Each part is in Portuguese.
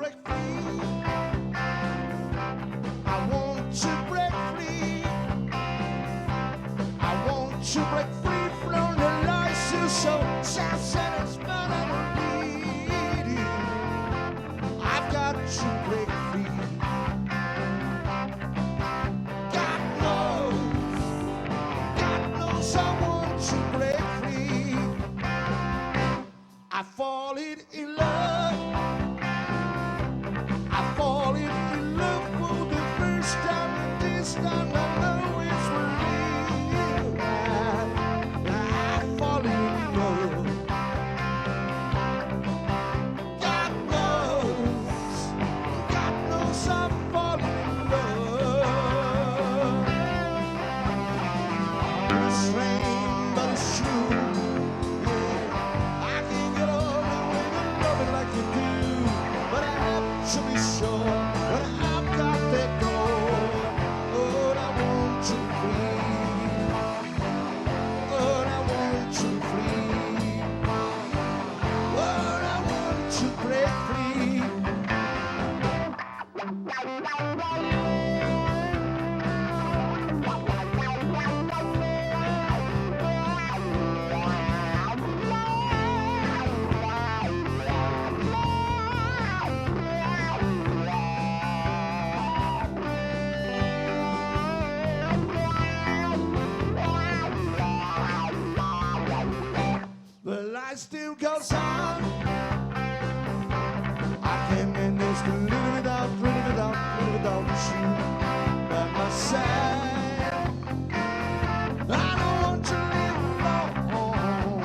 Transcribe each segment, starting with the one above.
break free. I want to break free. I want to break free from the lies you so sad and spun underneath. I've got to break free. God knows I want to break free. I fall in love. I fall in love for the first time, and this time I know it's real. I fall in love. God knows I'm falling in love. It's strange, but it's true. Yeah, I can't get over when you love it like you do, but I have to be sure when I've got that door. Oh, I want you free. Oh, I want you free. Oh, I want to break free. The light still goes on. I can't manage to live without you by my side. I don't want to live alone.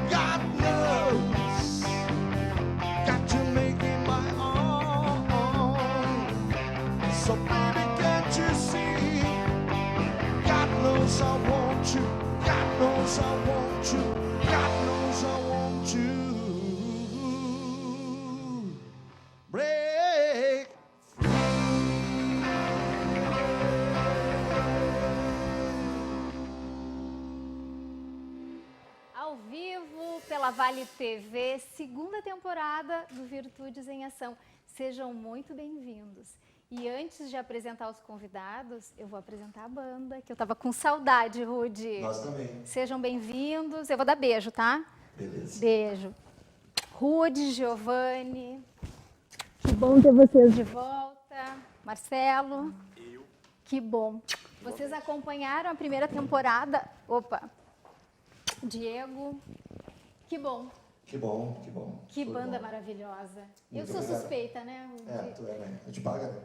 God knows, got to make it my own. So baby, can't you see? God knows I want you. God knows I want you. God knows I want you. Break Ao vivo pela Vale TV, segunda temporada do Virtudes em Ação. Sejam muito bem-vindos. E antes de apresentar os convidados, eu vou apresentar a banda, que eu tava com saudade, Rudy. Nós também. Sejam bem-vindos. Eu vou dar beijo, tá? Beleza. Beijo. Rudy, Giovanni. Que bom ter vocês de volta. Marcelo. Que bom. Vocês acompanharam a primeira temporada. Opa. Diego. Que bom. Que bom, que bom. Que Foi banda bom. maravilhosa. Eu Muito sou obrigado. suspeita, né, Rudy? É, tu é, né? A gente paga, né?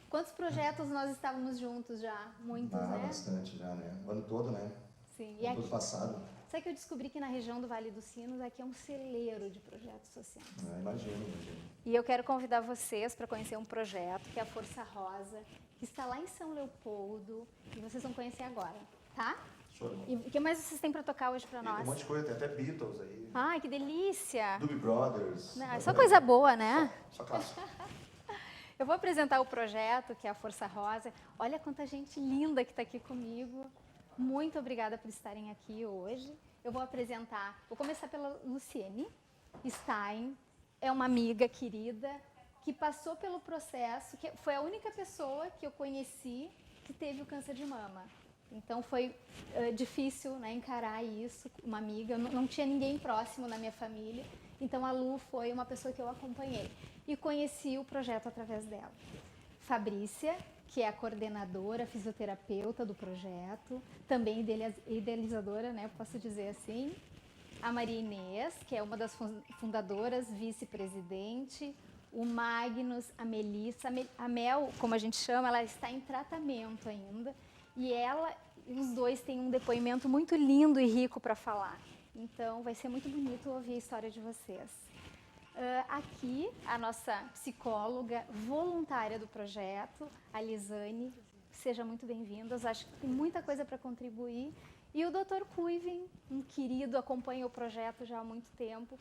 Quantos projetos nós estávamos juntos já? Muitos, né? Bastante já, né? O ano todo, né? Sim. O ano todo passado. Sabe que eu descobri que na região do Vale dos Sinos aqui é um celeiro de projetos sociais. Imagino. E eu quero convidar vocês para conhecer um projeto que é a Força Rosa, que está lá em São Leopoldo, e vocês vão conhecer agora, tá? Show. E o que mais vocês têm para tocar hoje para Tem um nós? monte de coisa, tem até Beatles aí. Ai, que delícia! Doobie Brothers. Não, é só coisa boa, né? Só clássico. Eu vou apresentar o projeto, que é a Força Rosa. Olha quanta gente linda que está aqui comigo. Muito obrigada por estarem aqui hoje. Eu vou começar pela Luciene Stein. É uma amiga querida que passou pelo processo, que foi a única pessoa que eu conheci que teve o câncer de mama. Então foi difícil, né, encarar isso, uma amiga, eu não tinha ninguém próximo na minha família, então a Lu foi uma pessoa que eu acompanhei e conheci o projeto através dela. Fabrícia, que é a coordenadora, fisioterapeuta do projeto, também idealizadora, né, posso dizer assim. A Maria Inês, que é uma das fundadoras, vice-presidente. O Magnus, a Melissa, a Mel, como a gente chama, ela está em tratamento ainda. E os dois têm um depoimento muito lindo e rico para falar. Então, vai ser muito bonito ouvir a história de vocês. Aqui, a nossa psicóloga voluntária do projeto, a Lisane. Seja muito bem-vindas. Acho que tem muita coisa para contribuir. E o Dr. Kuivin, um querido, acompanha o projeto já há muito tempo.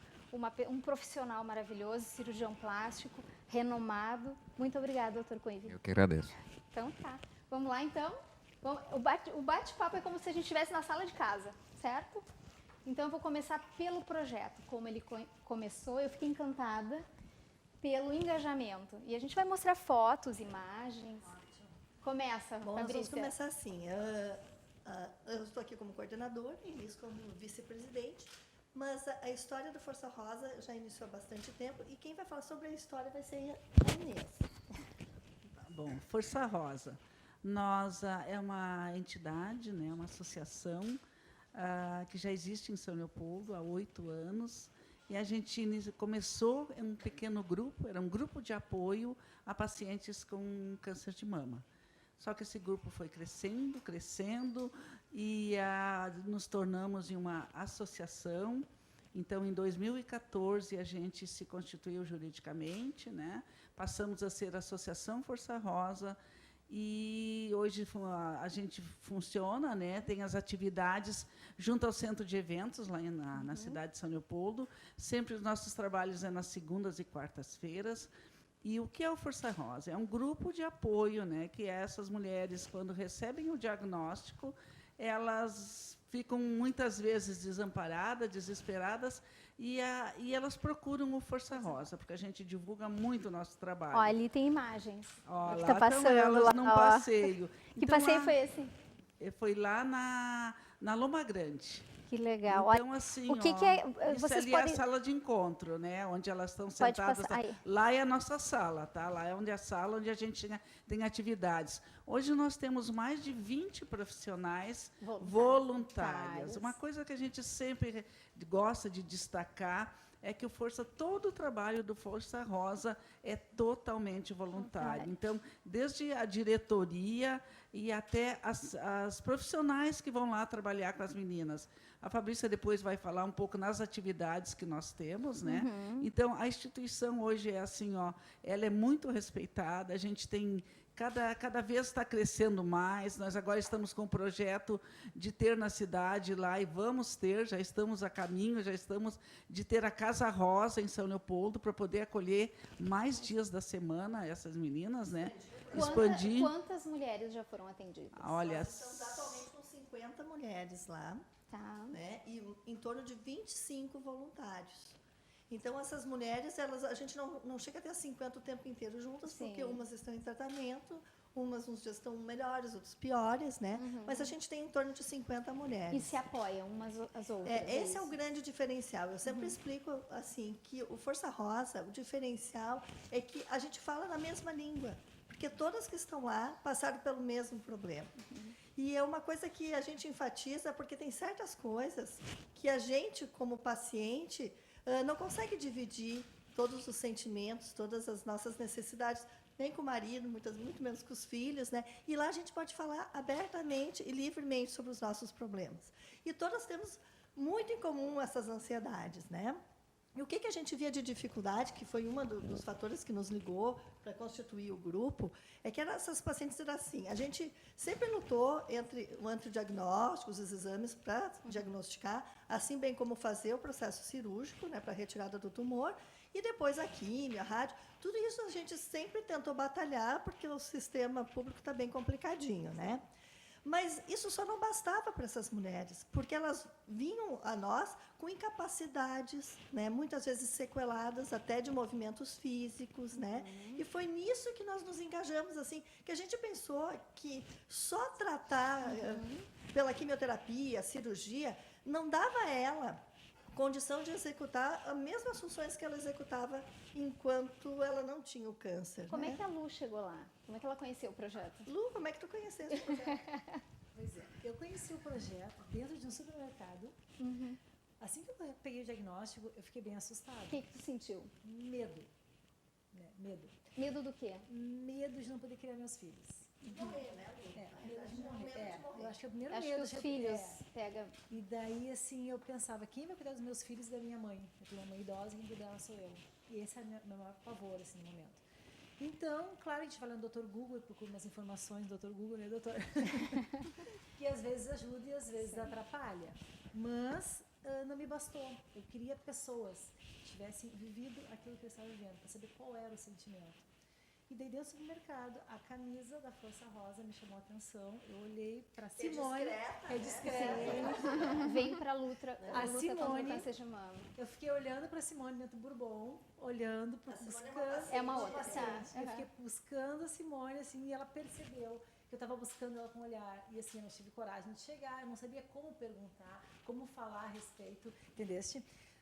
Um profissional maravilhoso, cirurgião plástico, renomado. Muito obrigada, Dr. Kuivin. Eu que agradeço. Então tá. Vamos lá, então? O bate-papo é como se a gente estivesse na sala de casa, certo? Então eu vou começar pelo projeto, como ele começou. Eu fiquei encantada pelo engajamento. E a gente vai mostrar fotos, imagens. Começa, Bom, nós vamos Fabrícia. começar assim. Eu estou aqui como coordenador e Inês como vice-presidente, mas a história do Força Rosa já iniciou há bastante tempo e quem vai falar sobre a história vai ser a Inês. Bom, Força Rosa. Nós é uma entidade, né, uma associação que já existe em São Leopoldo há 8 anos. E a gente começou em um pequeno grupo, era um grupo de apoio a pacientes com câncer de mama. Só que esse grupo foi crescendo, crescendo, e nos tornamos em uma associação. Então, em 2014, a gente se constituiu juridicamente, né? Passamos a ser Associação Força Rosa, e hoje a gente funciona, né? Tem as atividades junto ao centro de eventos, lá na cidade de São Leopoldo. Sempre os nossos trabalhos é nas segundas e quartas-feiras. E o que é o Força Rosa? É um grupo de apoio, né? Que essas mulheres, quando recebem o diagnóstico, elas ficam muitas vezes desamparadas, desesperadas, e elas procuram o Força Rosa, porque a gente divulga muito o nosso trabalho. Ó, ali tem imagens. Ó, que lá tá estão passando elas lá, num ó. passeio. Que Então, passeio foi esse? Foi lá na Loma Grande. Que legal. Então, assim, o que, ó, que é? isso Vocês ali é podem. a sala de encontro, né? Onde elas estão Pode sentadas. passar. Aí. Lá é a nossa sala, tá? Lá é onde é a sala onde a gente tem atividades. Hoje nós temos mais de 20 profissionais voluntárias. Uma coisa que a gente sempre gosta de destacar é que todo o trabalho do Força Rosa é totalmente voluntário. Então, desde a diretoria e até as profissionais que vão lá trabalhar com as meninas. A Fabrícia depois vai falar um pouco nas atividades que nós temos, né? Então, a instituição hoje é assim, ó, ela é muito respeitada, a gente tem cada vez está crescendo mais. Nós agora estamos com um projeto de ter na cidade lá, e vamos ter, já estamos a caminho, já estamos de ter a Casa Rosa em São Leopoldo, para poder acolher mais dias da semana essas meninas, né? Expandir. Quantas mulheres já foram atendidas? Olha, Nós estamos atualmente com 50 mulheres lá, Tá. né? E em torno de 25 voluntários. Então, essas mulheres, a gente não chega a ter as 50 o tempo inteiro juntas, Sim. porque umas estão em tratamento, umas uns dias estão melhores, outros piores, né? Mas a gente tem em torno de 50 mulheres. E se apoiam umas às outras. Esse é o grande diferencial. Eu sempre explico assim que o Força Rosa, o diferencial é que a gente fala na mesma língua, porque todas que estão lá passaram pelo mesmo problema. E é uma coisa que a gente enfatiza, porque tem certas coisas que a gente, como paciente, não consegue dividir todos os sentimentos, todas as nossas necessidades, nem com o marido, muito menos com os filhos, né? E lá a gente pode falar abertamente e livremente sobre os nossos problemas. E todas temos muito em comum essas ansiedades, né? E o que a gente via de dificuldade, que foi um dos fatores que nos ligou para constituir o grupo, é que essas pacientes eram assim, a gente sempre lutou entre o diagnóstico, os exames para diagnosticar, assim bem como fazer o processo cirúrgico, né, para a retirada do tumor, e depois a químio, a rádio, tudo isso a gente sempre tentou batalhar, porque o sistema público está bem complicadinho, né? Mas isso só não bastava para essas mulheres, porque elas vinham a nós com incapacidades, né, muitas vezes sequeladas até de movimentos físicos, né? E foi nisso que nós nos engajamos, assim, que a gente pensou que só tratar pela quimioterapia, cirurgia, não dava a ela condição de executar as mesmas funções que ela executava enquanto ela não tinha o câncer. Como né? é que a Lu chegou lá? Como é que ela conheceu o projeto? Lu, como é que tu conheceste o projeto? Pois é, eu conheci o projeto dentro de um supermercado. Assim que eu peguei o diagnóstico, eu fiquei bem assustada. O que tu sentiu? Medo. Né? Medo. Medo do quê? Medo de não poder criar meus filhos. Morrer, né, Lu? Medo de morrer. Eu acho que é o primeiro Acho medo. que os filhos pega. E daí, assim, eu pensava, quem vai cuidar dos meus filhos e da minha mãe? Eu tenho uma mãe idosa e quem cuida dela sou eu. E esse é o meu maior pavor, assim, no momento. Então, claro, a gente vai lá no Dr. Google, eu procuro umas informações do Dr. Google, né, doutor? Que às vezes ajuda e às vezes atrapalha. Mas não me bastou. Eu queria pessoas que tivessem vivido aquilo que eu estava vivendo, para saber qual era o sentimento. E daí dentro do supermercado, a camisa da Força Rosa me chamou a atenção. Eu olhei para Simone. É discreta. Vem pra luta, A luta contra o Simone- câncer de mama. Eu fiquei olhando para Simone dentro do Bourbon, olhando, buscando. É uma outra, paciente. tá. Eu Uhum. fiquei buscando a Simone, assim, e ela percebeu que eu estava buscando ela com o olhar. E assim, eu não tive coragem de chegar, eu não sabia como perguntar, como falar a respeito, entendeste?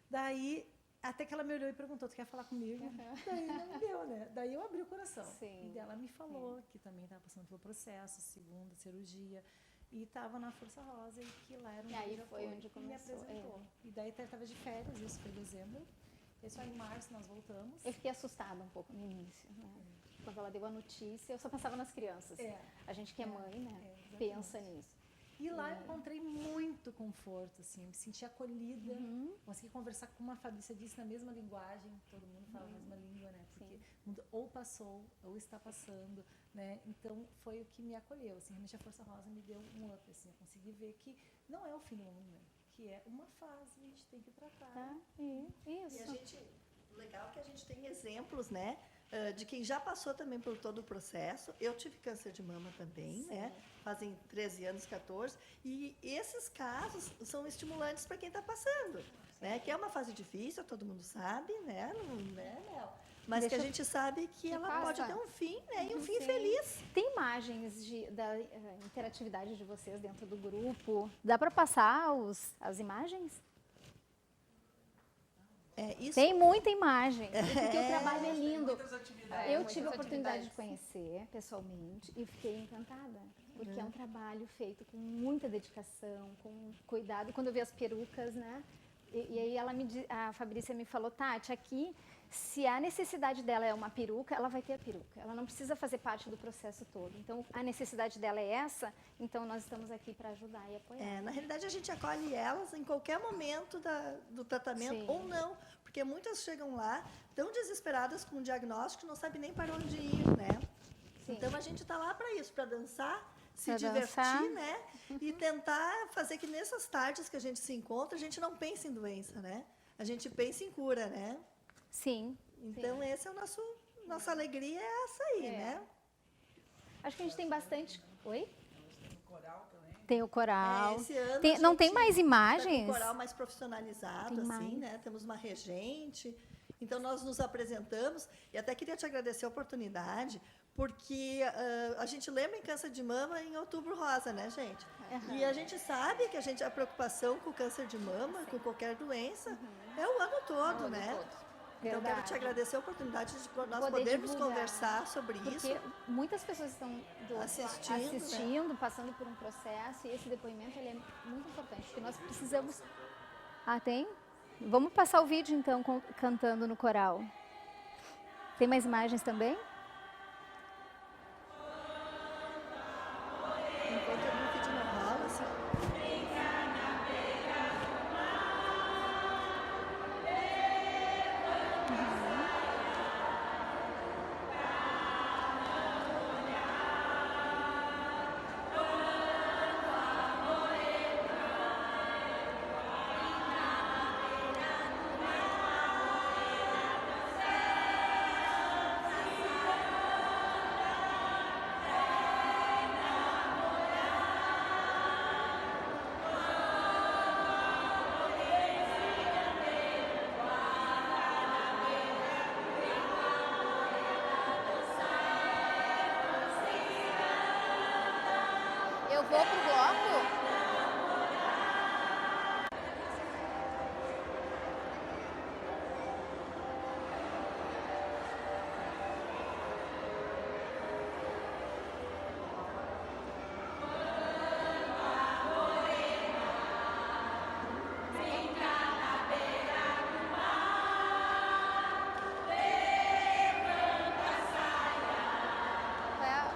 Daí, até que ela me olhou e perguntou, tu quer falar comigo? Daí não deu, né? Daí eu abri o coração. Sim. E daí ela me falou que também estava passando pelo processo, segunda cirurgia, e estava na Força Rosa e que lá era um E aí grupo de foi apoio. onde E me começou, apresentou. E daí estava de férias, isso foi em dezembro. Isso aí em março nós voltamos. Eu fiquei assustada um pouco no início, né? Quando ela deu a notícia, eu só pensava nas crianças. É. A gente que é mãe, né? exatamente. Pensa nisso. E lá eu encontrei muito conforto, assim, eu me senti acolhida, Uhum. consegui conversar com uma Fabrícia disse na mesma linguagem, todo mundo fala a mesma língua, né? Porque mundo ou passou, ou está passando, né? Então foi o que me acolheu, assim, realmente a Força Rosa me deu um up, assim, eu consegui ver que não é o fim do mundo, né? Que é uma fase, a gente tem que tratar. Tá? E E a isso. gente, legal que a gente tem exemplos, né, de quem já passou também por todo o processo. Eu tive câncer de mama também, né? Fazem 13 anos, 14. E esses casos são estimulantes para quem está passando, né? Que é uma fase difícil, todo mundo sabe, né? Não, né, Mel? Mas Deixa que a eu- gente sabe que ela passa. pode ter um fim, né? E um fim Sim. feliz. Tem imagens da interatividade de vocês dentro do grupo? Dá para passar as imagens? É, isso Tem muita imagem, porque o trabalho é lindo. Muitas atividades. Eu muitas tive a oportunidade de atividades. conhecer pessoalmente e fiquei encantada, porque é um trabalho feito com muita dedicação, com cuidado. Quando eu vi as perucas, né? E aí a Fabrícia me falou, Tati, aqui, se a necessidade dela é uma peruca, ela vai ter a peruca. Ela não precisa fazer parte do processo todo. Então, a necessidade dela é essa, então nós estamos aqui para ajudar e apoiar. na realidade, a gente acolhe elas em qualquer momento do tratamento, Sim. ou não, porque muitas chegam lá tão desesperadas com o diagnóstico, não sabem nem para onde ir, né? Sim. Então, a gente está lá para isso, para dançar, se Pra divertir, dançar. né? E tentar fazer que nessas tardes que a gente se encontra, a gente não pense em doença, né? A gente pensa em cura, né? Sim. Então, essa é o nossa alegria, é essa aí, né? Acho que a gente tem bastante... Oi? Coral também. Tem o coral. Esse ano Tem- a não tem gente mais tá com imagens? um coral mais profissionalizado, Tem assim, mais. né? Temos uma regente. Então, nós nos apresentamos. E até queria te agradecer a oportunidade, porque a gente lembra em câncer de mama em Outubro Rosa, né, gente? E a gente sabe que a preocupação com o câncer de mama, com qualquer doença, é o ano todo, né? Então, quero te agradecer a oportunidade de nós Poder podermos divulgar. conversar sobre isso. Porque muitas pessoas estão Assistindo, né? passando por um processo, e esse depoimento ele é muito importante, porque nós precisamos... Ah, tem? Vamos passar o vídeo, então, cantando no coral. Tem mais imagens também? Enquanto o vídeo não rola, assim, Eu vou pro bloco?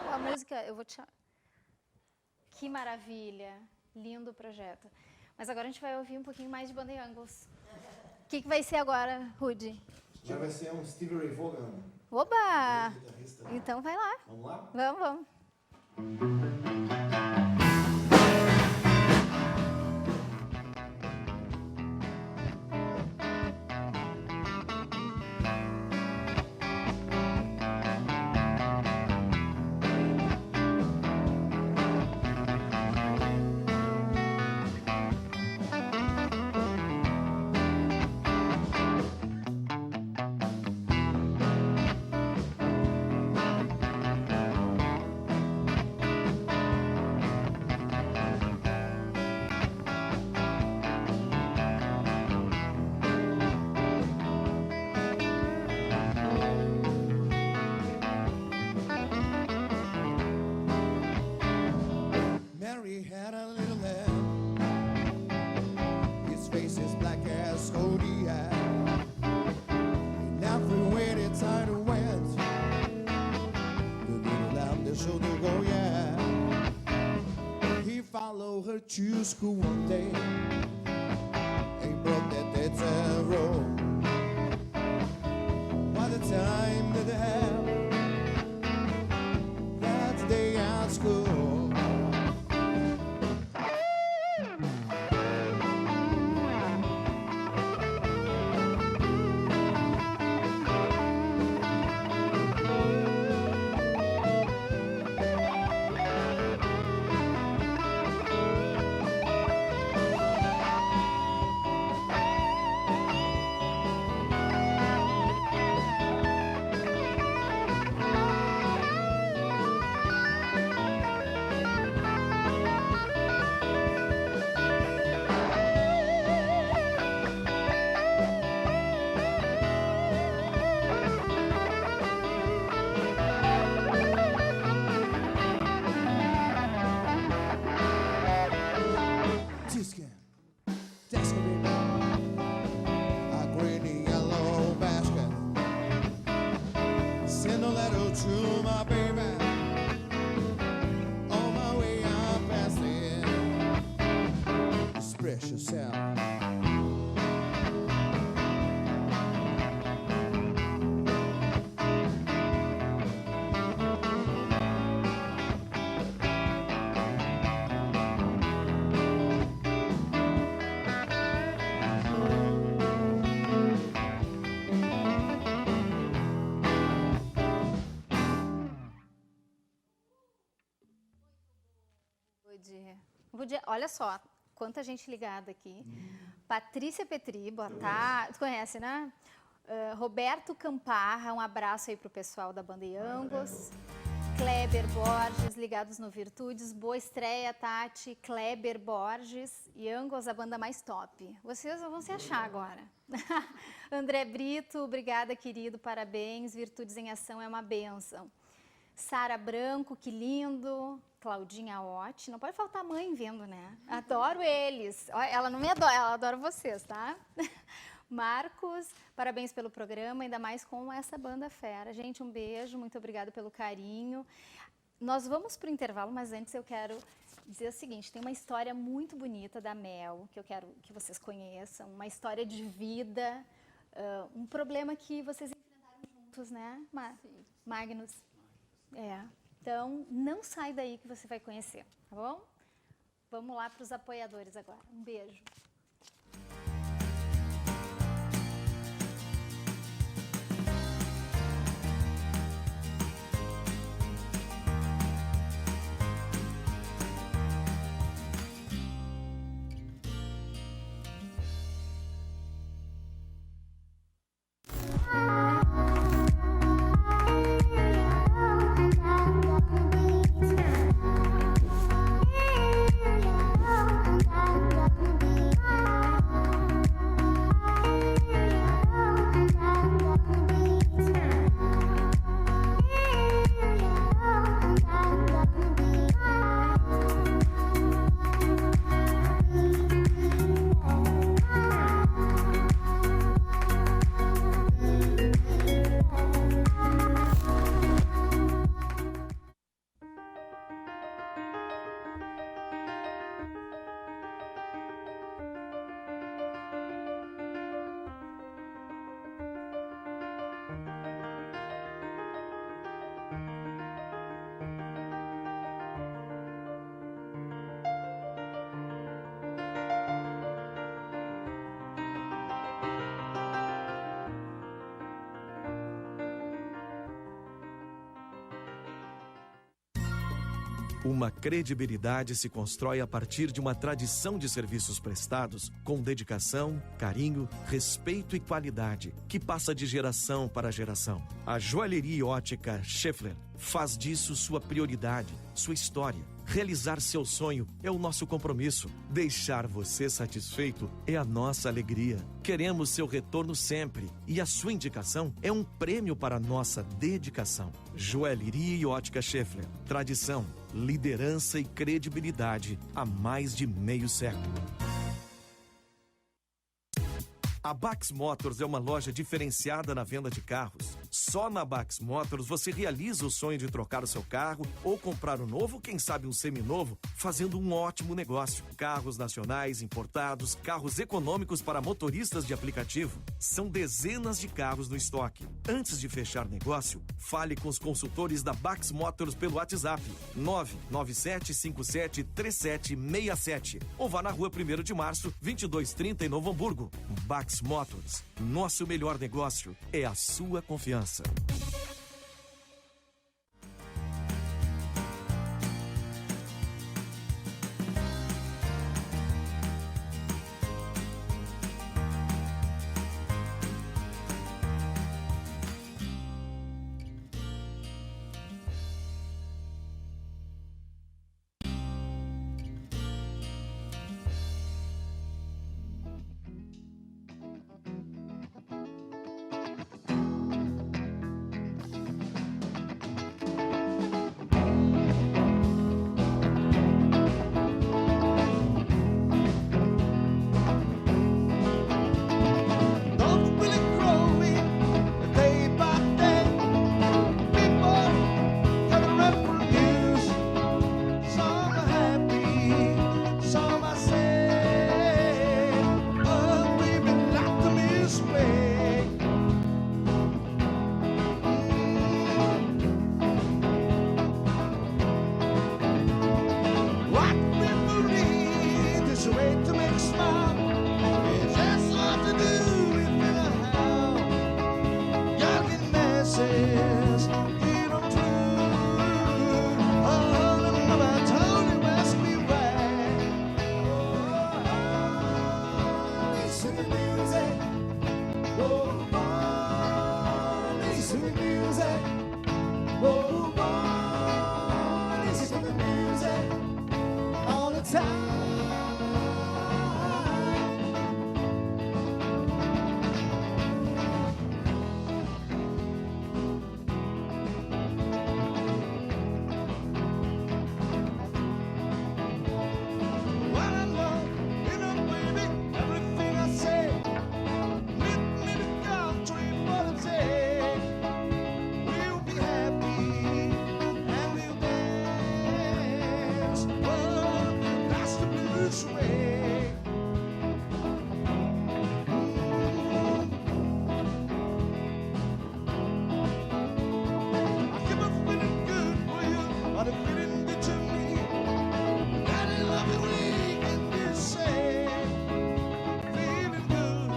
Qual é a música? Eu vou te... Que maravilha, lindo projeto. Mas agora a gente vai ouvir um pouquinho mais de Banda Angles. O que vai ser agora, Rudy? Já vai ser um Stevie Ray Vaughan, Oba! guitarrista. Então vai lá. Vamos lá? Vamos, vamos. to school one day. He broke that dead end road. By the time that they have that day at school. To my baby, on my way up past it. Express yourself. Olha só, quanta gente ligada aqui. Patrícia Petri, boa tarde. Tu conhece, né? Roberto Camparra, um abraço aí pro pessoal da banda Angus. Kleber Borges, ligados no Virtudes. Boa estreia, Tati. Kleber Borges e Angus, a banda mais top. Vocês vão se achar agora. André Brito, obrigada, querido, parabéns. Virtudes em Ação é uma bênção. Sara Branco, que lindo. Claudinha Ott, não pode faltar mãe vendo, né? Adoro eles. Ela não me adora, ela adora vocês, tá? Marcos, parabéns pelo programa, ainda mais com essa banda fera. Gente, um beijo, muito obrigada pelo carinho. Nós vamos para o intervalo, mas antes eu quero dizer o seguinte, tem uma história muito bonita da Mel, que eu quero que vocês conheçam, uma história de vida, um problema que vocês enfrentaram juntos, né, Magnus? Então, não sai daí que você vai conhecer, tá bom? Vamos lá para os apoiadores agora. Um beijo. Uma credibilidade se constrói a partir de uma tradição de serviços prestados com dedicação, carinho, respeito e qualidade, que passa de geração para geração. A Joalheria e Ótica Schaeffler faz disso sua prioridade, sua história. Realizar seu sonho é o nosso compromisso. Deixar você satisfeito é a nossa alegria. Queremos seu retorno sempre e a sua indicação é um prêmio para a nossa dedicação. Joalheria e Ótica Schaeffler. Tradição, liderança e credibilidade há mais de meio século. A Bax Motors é uma loja diferenciada na venda de carros. Só na Bax Motors você realiza o sonho de trocar o seu carro ou comprar um novo, quem sabe um seminovo, fazendo um ótimo negócio. Carros nacionais, importados, carros econômicos para motoristas de aplicativo. São dezenas de carros no estoque. Antes de fechar negócio, fale com os consultores da Bax Motors pelo WhatsApp 997573767 ou vá na rua 1º de Março, 2230 em Novo Hamburgo. Bax Motors. Nosso melhor negócio é a sua confiança. Don't really growing day by day. People gather up for news. Some are happy, some are sad. Oh, baby, like the misplay. What people need is a way to make smile. It's just hard to do if you know how. Y'all get messes, you don't prove. All of them I told you ask me why. Oh, listen to music. Oh, listen to music. Oh, listen to music all the time. What I know, you know, baby, everything I say. Meet me the country for the day. We'll be happy and we'll dance. Oh, that's the blues way. I keep on feeling good for you, but I'm feeling good to me. Daddy, love you, we can be safe. Feeling good,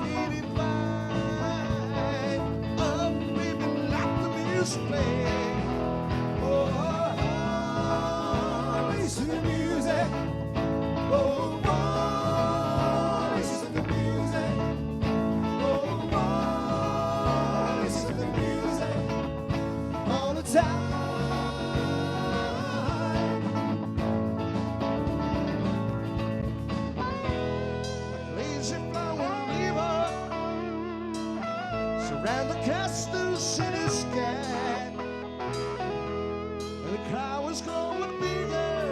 feeling fine. Oh, baby, like the music play. Oh, listen to music. Oh, listen to the music. Oh, listen to the music all the time. Lazy flowing river surround the castle city sky, and the crowd is growing bigger.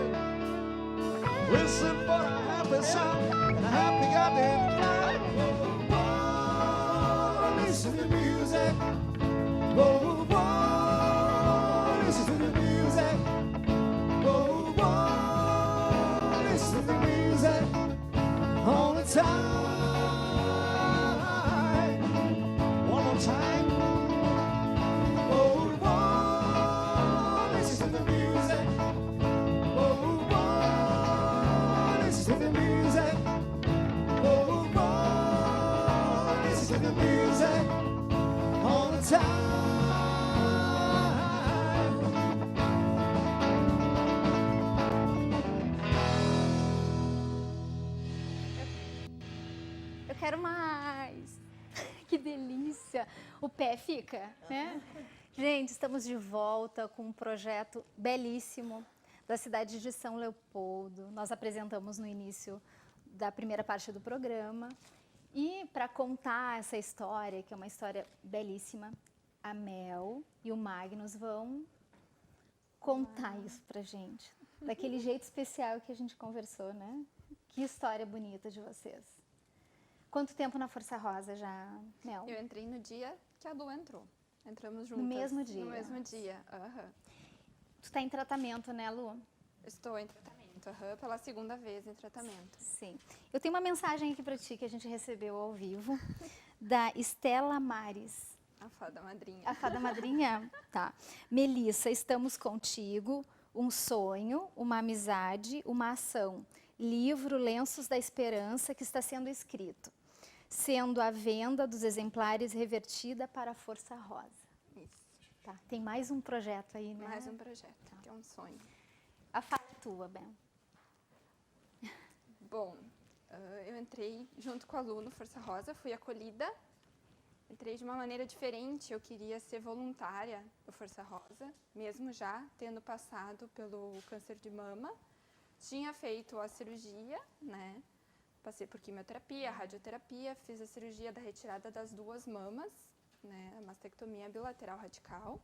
Listen for a happy song and a happy goddamn cry. Oh, listen to music. Oh, listen to the music. Oh, listen to the music all the time. One more time. Oh, listen to the music. Oh, listen to the music. Oh, listen to the music all the time. Eu quero mais. Que delícia. O pé fica, né? Gente, estamos de volta com um projeto belíssimo da cidade de São Leopoldo. Nós apresentamos no início da primeira parte do programa. E para contar essa história, que é uma história belíssima, a Mel e o Magnus vão contar isso pra gente. Daquele jeito especial que a gente conversou, né? Que história bonita de vocês. Quanto tempo na Força Rosa já, Mel? Eu entrei no dia que a Lu entrou. Entramos juntas. mesmo dia? No mesmo dia, aham. Tu tá em tratamento, né, Lu? Estou em tratamento, pela segunda vez em tratamento. Sim. Eu tenho uma mensagem aqui para ti que a gente recebeu ao vivo, da Estela Mares. A fada madrinha. A fada madrinha? Tá. Melissa, estamos contigo. Um sonho, uma amizade, uma ação. Livro Lenços da Esperança que está sendo escrito. Sendo a venda dos exemplares revertida para a Força Rosa. Isso. Tá. Tem mais um projeto aí, né? Mais um projeto, que é um sonho. A fala é tua, Ben. Bom, eu entrei junto com a Lu no Força Rosa, fui acolhida. Entrei de uma maneira diferente, eu queria ser voluntária do Força Rosa, mesmo já tendo passado pelo câncer de mama. Tinha feito a cirurgia, né? Passei por quimioterapia, radioterapia, fiz a cirurgia da retirada das 2 mamas, né? A mastectomia bilateral radical.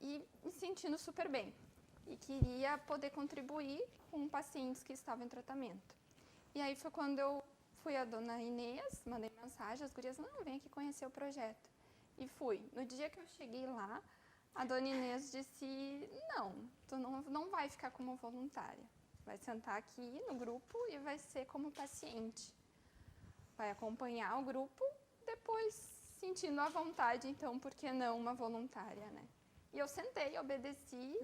E me sentindo super bem. E queria poder contribuir com pacientes que estavam em tratamento. E aí foi quando eu fui à dona Inês, mandei mensagem, as gurias, não, vem aqui conhecer o projeto. E fui. No dia que eu cheguei lá, a dona Inês disse, não, tu não vai ficar como voluntária. Vai sentar aqui no grupo e vai ser como paciente. Vai acompanhar o grupo, depois sentindo à vontade, então, por que não uma voluntária, né? E eu sentei, obedeci,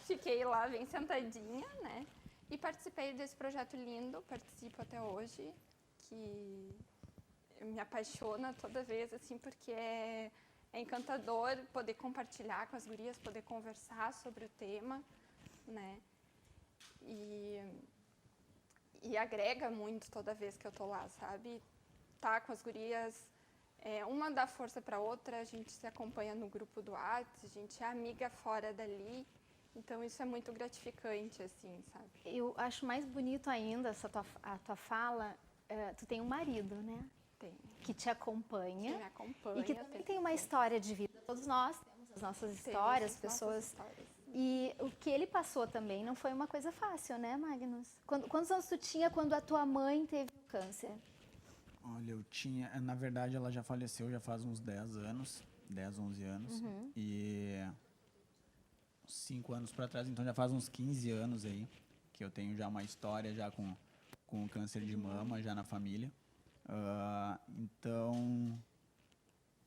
fiquei lá bem sentadinha, né? E participei desse projeto lindo, participo até hoje, que me apaixona toda vez, assim, porque é encantador poder compartilhar com as gurias, poder conversar sobre o tema, né? E agrega muito toda vez que eu tô lá, sabe? Tá com as gurias, uma dá força para outra, a gente se acompanha no grupo do WhatsApp, a gente é amiga fora dali. Então, isso é muito gratificante, assim, sabe? Eu acho mais bonito ainda a tua fala. Tu tem um marido, né? Tem. Que te acompanha. Que me acompanha. E que também tem uma história de vida. Todos nós temos as nossas histórias, pessoas. E o que ele passou também não foi uma coisa fácil, né, Magnus? Quantos anos tu tinha quando a tua mãe teve o câncer? Olha, eu tinha... Na verdade, ela já faleceu já faz uns 10 anos. 10, 11 anos. E 5 anos para trás, então já faz uns 15 anos aí que eu tenho já uma história já com câncer de mama já na família. Então,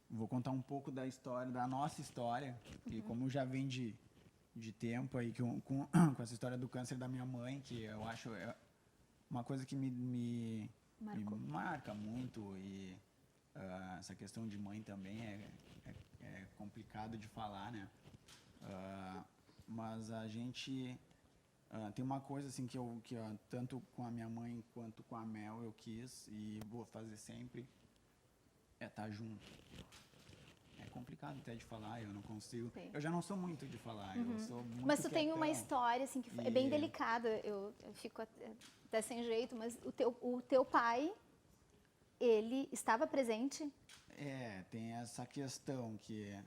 vou contar um pouco da história, da nossa história, que como já vem de tempo aí com essa história do câncer da minha mãe, que eu acho uma coisa que me marca muito, e essa questão de mãe também é complicado de falar, né? Mas a gente tem uma coisa assim que tanto com a minha mãe quanto com a Mel eu quis e vou fazer sempre, é estar junto. É complicado até de falar, eu não consigo. Sim. Eu já não sou muito de falar, eu sou muito Mas tu tem uma quietão. história assim que é bem delicada. Eu fico até sem jeito, mas o teu pai, ele estava presente? Tem essa questão que...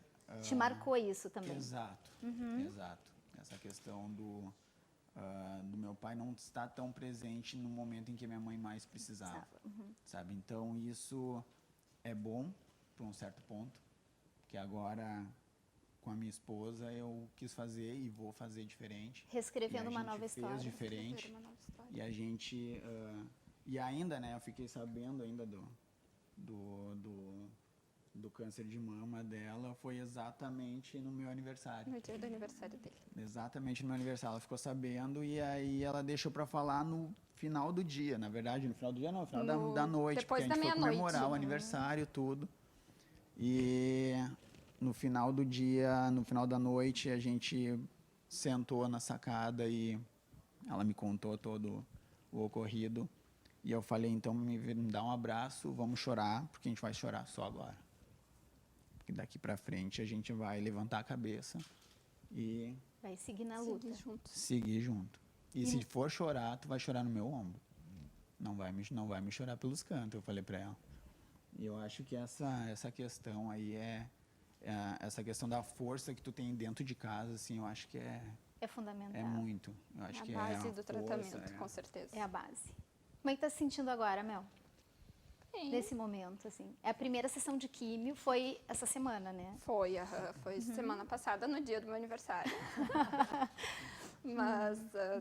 Te marcou isso também? Exato, exato. Essa questão do meu pai não estar tão presente no momento em que minha mãe mais precisava, sabe? Então, isso é bom, por um certo ponto, que agora, com a minha esposa, eu quis fazer e vou fazer diferente. Reescrevendo uma nova história. Fez diferente. E a gente... e ainda, né, eu fiquei sabendo ainda do câncer de mama dela, foi exatamente no meu aniversário. No dia do aniversário dele. Exatamente no meu aniversário. Ela ficou sabendo e aí ela deixou pra falar no final do dia. Na verdade, no final do dia não, no final da noite. Depois porque a da gente foi meia-noite. comemorar o aniversário, tudo. E no final do dia, no final da noite, a gente sentou na sacada e ela me contou todo o ocorrido. E eu falei, então me dá um abraço, vamos chorar, porque a gente vai chorar só agora. Porque daqui pra frente a gente vai levantar a cabeça e... Vai seguir na luta. Seguir junto. E se for chorar, tu vai chorar no meu ombro. Não vai me chorar pelos cantos, eu falei pra ela. E eu acho que essa questão aí essa questão da força que tu tem dentro de casa, assim, eu acho que é fundamental. É muito. Eu acho É que a base a do força, tratamento, com certeza. É a base. Como é que tá se sentindo agora, Mel? Bem, Nesse momento, assim. É a primeira sessão de químio, foi essa semana, né? foi semana passada, no dia do meu aniversário. Mas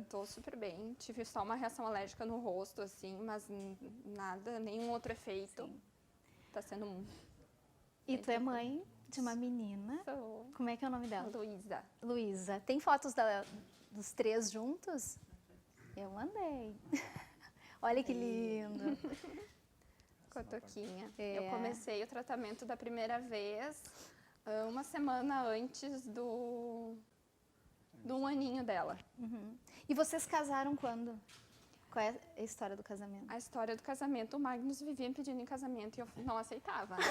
tô super bem. Tive só uma reação alérgica no rosto, assim, mas nada, nenhum outro efeito. Sim. Tá sendo E tu é mãe de uma menina. Sou Como é que é o nome a dela? Luísa. Luísa. Tem fotos dos três juntos? Eu mandei. Olha que lindo. Com a Toquinha. É. Eu comecei o tratamento da primeira vez uma semana antes do 1 aninho dela. E vocês casaram quando? Qual é a história do casamento? A história do casamento, o Magnus vivia me pedindo em casamento e eu não aceitava. Né?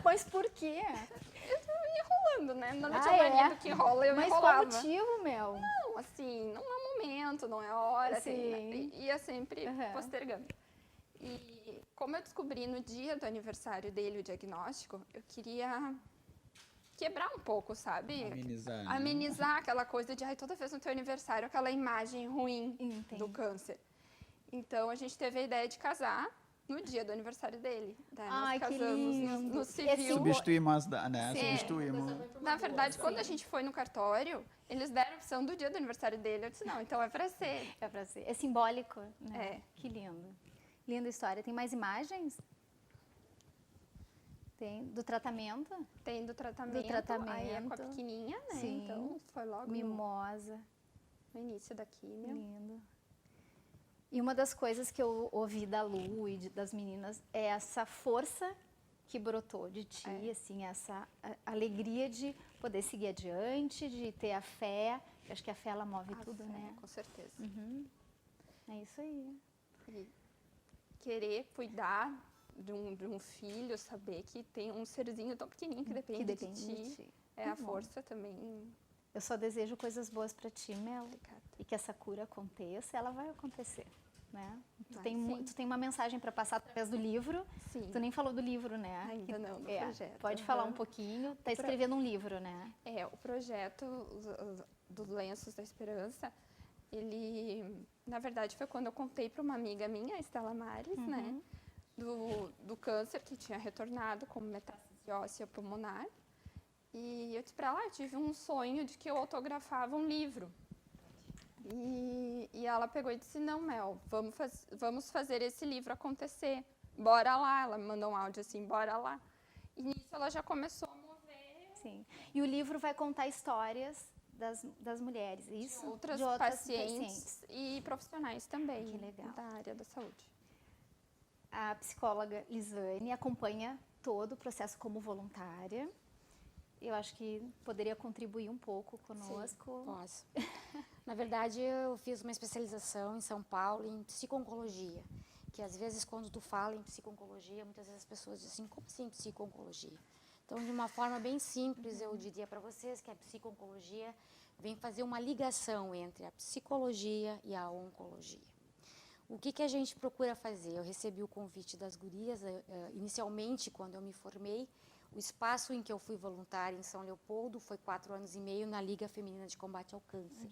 Pois por quê? Eu ia enrolando, né? Normalmente Ah, é o é? marido que enrola, eu Mas enrolava. qual motivo, Mel? Não, assim, não é o momento, não é a hora, assim, Sim. ia sempre Aham. postergando. E como eu descobri no dia do aniversário dele o diagnóstico, eu queria quebrar um pouco, sabe? Amenizar, né? Amenizar aquela coisa de, ai, toda vez no teu aniversário, aquela imagem ruim Entendi. do câncer. Então, a gente teve a ideia de casar no dia do aniversário dele. Daí Ai, nós que casamos lindo. no Esse civil. Substituímos, né? Sim. Substituímos. Na verdade, quando a gente foi no cartório, eles deram a opção do dia do aniversário dele. Eu disse, não, então é pra ser. É pra ser. É simbólico, né? É. Que lindo. Linda história. Tem mais imagens? Tem. Do tratamento? Tem do tratamento. Do tratamento. Aí é com a pequenininha, né? Sim. Então, foi logo Mimosa. no início da químio. Lindo. E uma das coisas que eu ouvi da Lu e das meninas é essa força que brotou de ti, assim, essa alegria de poder seguir adiante, de ter a fé. Eu acho que a fé, ela move A tudo, fé, né? Com certeza. É isso aí. E querer cuidar de um filho, saber que tem um serzinho tão pequenininho que depende, Que depende de de ti. ti. É a Bom. força também. Eu só desejo coisas boas pra ti, Mel. Obrigada. E que essa cura aconteça, ela vai acontecer, né? Tu Vai tem, sim. tu tem uma mensagem para passar através do livro. Sim. Tu nem falou do livro, né? Ainda não, do projeto. Pode falar Aham. um pouquinho. Tá escrevendo um livro, né? O projeto dos Lenços da Esperança, ele, na verdade, foi quando eu contei para uma amiga minha, a Estela Mares, né? Do câncer que tinha retornado como metástase óssea pulmonar. E eu disse para ela, eu tive um sonho de que eu autografava um livro. E ela pegou e disse, não, Mel, vamos fazer esse livro acontecer. Bora lá. Ela me mandou um áudio assim, bora lá. E nisso ela já começou a mover Sim. E o livro vai contar histórias das mulheres, isso? de outras De pacientes e profissionais também Que legal. da área da saúde. A psicóloga Lisane acompanha todo o processo como voluntária. Eu acho que poderia contribuir um pouco conosco. Posso. Na verdade, eu fiz uma especialização em São Paulo em psico-oncologia, que às vezes quando tu fala em psico-oncologia, muitas vezes as pessoas dizem assim, como assim psico-oncologia? Então, de uma forma bem simples, eu diria para vocês que a psico-oncologia vem fazer uma ligação entre a psicologia e a oncologia. O que a gente procura fazer? Eu recebi o convite das gurias, inicialmente, quando eu me formei, o espaço em que eu fui voluntária em São Leopoldo foi 4 anos e meio na Liga Feminina de Combate ao Câncer.